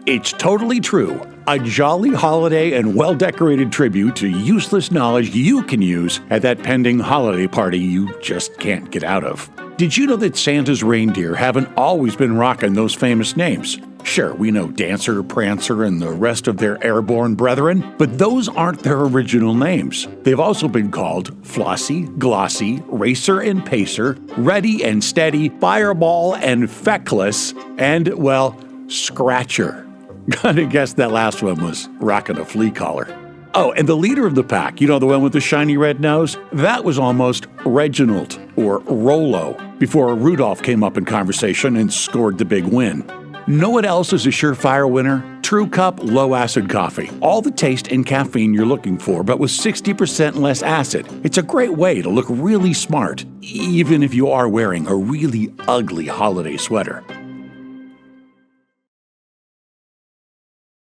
It's totally true. A jolly holiday and well-decorated tribute to useless knowledge you can use at that pending holiday party you just can't get out of. Did you know that Santa's reindeer haven't always been rocking those famous names? Sure, we know Dancer, Prancer, and the rest of their airborne brethren, but those aren't their original names. They've also been called Flossie, Glossy, Racer and Pacer, Ready and Steady, Fireball and Feckless, and, well, Scratcher. Gotta guess that last one was rocking a flea collar. Oh, and the leader of the pack, you know, the one with the shiny red nose? That was almost Reginald, or Rollo, before Rudolph came up in conversation and scored the big win. Know what else is a surefire winner? True Cup low-acid coffee. All the taste and caffeine you're looking for, but with 60% less acid. It's a great way to look really smart, even if you are wearing a really ugly holiday sweater.